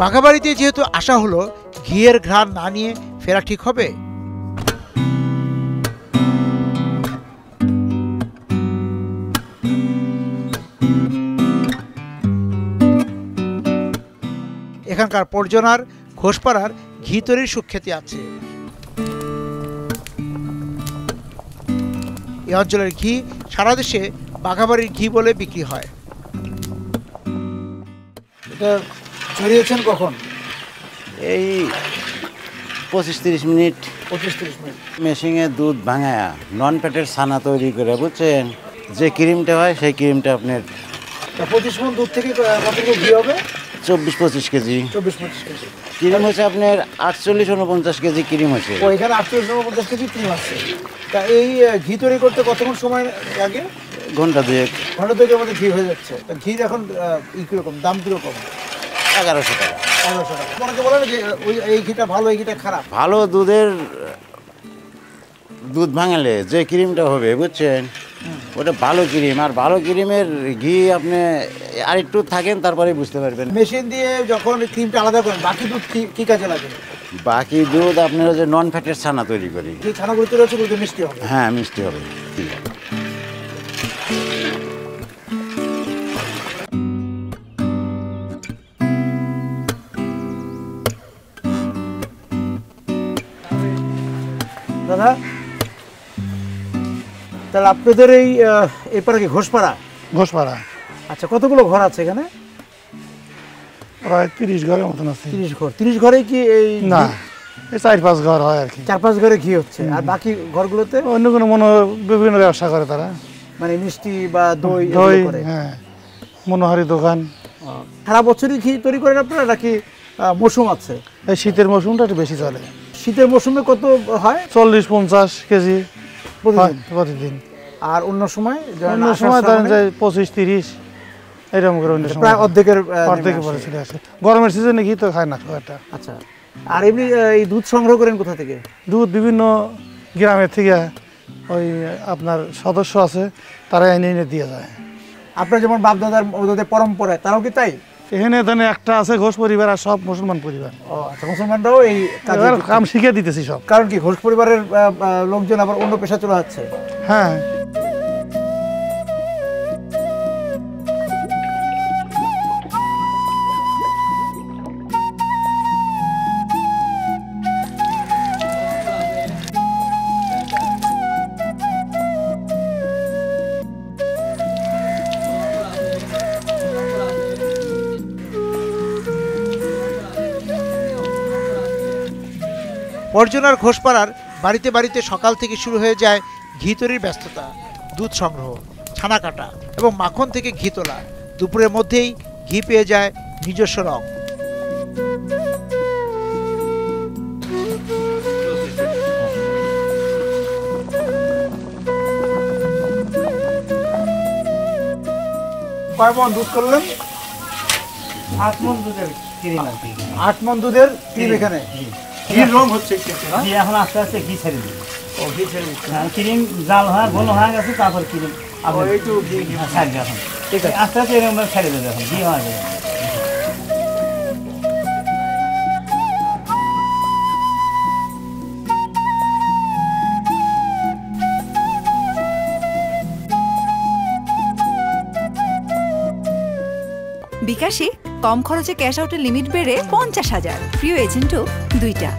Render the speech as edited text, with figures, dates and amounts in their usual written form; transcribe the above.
বাঘাবাড়িতে যেহেতু আসা হলো, ঘিয়ের ঘ্রাণ না নিয়ে ফেরা ঠিক হবে? এখানকার পর্জনার ঘোষপাড়ার ঘি তৈরির সুখ্যাতি আছে। এই অঞ্চলের ঘি সারা দেশে বাঘাবাড়ির ঘি বলে বিক্রি হয়। এটা ছড়িয়েছেন কখন? এই 25-30 মিনিট। 25-30 মিনিট মেশিনে দুধ ভাঙায়া নন ফ্যাটের ছানা তৈরি করে, বুঝছেন? যে ক্রিমটা হয় সেই ক্রিমটা আপনার 25 মণ দুধ থেকে কতটুকু ঘি হবে? 24-25 কেজি। 24-25 কেজি ক্রিম হচ্ছে আপনার 48-49 কেজি ক্রিম হচ্ছে। এখানে 48-49 কেজি ক্রিম আছে। তা এই ঘি তৈরি করতে কতক্ষণ সময় লাগে? ঘন্টা দুয়েক। ঘন্টা দুয়েকের মধ্যে ঘি হয়ে যাচ্ছে। তা ঘির এখন কিরকম দাম? কিরকম? 1100 টাকা। 1100 টাকা। অনেকে বলে না যে এই ঘিটা ভালো, এই ঘিটা খারাপ। ভালো দুধ ভাঙালে যে ক্রিমটা হবে, বুঝছেন, ওটা ভালো ক্রিম। আর ভালো ক্রিমের ঘি আপনি আর একটু থাকেন তারপরে বুঝতে পারবেন। মেশিন দিয়ে যখন ক্রিমটা আলাদা করেন, বাকি দুধ কি কাজে লাগে? বাকি দুধ আপনার যে নন ফ্যাটের ছানা তৈরি করি। যে ছানাগুলো তৈরি হচ্ছে দুধ মিষ্টি হবে? হ্যাঁ, মিষ্টি হবে। ঠিক আছে। দাদা, তাহলে আপনাদের এই পাড়া কি ঘোষপাড়া? ঘোষপাড়া। আচ্ছা, কতগুলো ঘর আছে এখানে? প্রায় 30 ঘরের মতন আছে। 30 ঘর। 30 ঘরে কি এই না, এই 4-5 ঘর হয় আর কি। 4-5 ঘরে ঘি হচ্ছে। আর বাকি ঘরগুলোতে অন্য কোনো বিভিন্ন ব্যবসা করে তারা, মানে মিষ্টি বা দই করে। হ্যাঁ, মনোহারি দোকান। সারা বছরই ঘি তৈরি করেন আপনারা নাকি মৌসুম আছে? এই শীতের মৌসুমটা একটু বেশি চলে। শীতের মৌসুমে কত হয়? 40-50 কেজি প্রতিদিন। আর অন্য সময়? অন্য সময় ধরেন যে 25-30 এরকম করে। অন্য সময় প্রায় অর্ধেকের পরে চলে আসে। গরমের সিজনে ঘি তো খায় না খুব একটা। আচ্ছা, আর এমনি এই দুধ সংগ্রহ করেন কোথা থেকে? দুধ বিভিন্ন গ্রামের থেকে ওই আপনার সদস্য আছে, তারা এনে দিয়ে যায়। আপনার যেমন বাপ দাদার পরম্পরায়, তারাও কি তাই? এখানে ধরেন একটা আছে ঘোষ পরিবার আর সব মুসলমান পরিবার। ও আচ্ছা, মুসলমানরাও এই কাম শিখে দিতেছি সব। কারণ কি ঘোষ পরিবারের লোকজন আবার অন্য পেশা চলে যাচ্ছে? হ্যাঁ। পর্জনার ঘোষপাড়ার বাড়িতে বাড়িতে সকাল থেকে শুরু হয়ে যায় ঘি তৈরির ব্যস্ততা। দুধ সংগ্রহ, ছানা কাটা এবং মাখন থেকে ঘি তোলা। দুপুরের মধ্যেই ঘি পেয়ে যায় নিজস্ব রং। কয় মণ দুধ করলেন? 8 মণ দুধের ক্রিম আর কি। 8 মণ দুধের ক্রিম এখানে। ঘির রং হচ্ছে ঘি এখন আস্তে আস্তে ঘি ছেড়ে দিবে। ও, ঘি ছেড়ে দিচ্ছে। ক্রিম জাল হয়, ঘন হয়ে গেছে, তারপর ক্রিম একটু ঘি ছাড়বে এখন। ঠিক আছে, আস্তে আস্তে এরকম ছেড়ে দেবে এখন, ঘি হয়ে যাবে। বিকাশে কম খরচে ক্যাশ আউটের লিমিট বেড়ে 50,000, প্রিয় এজেন্টও 2টা।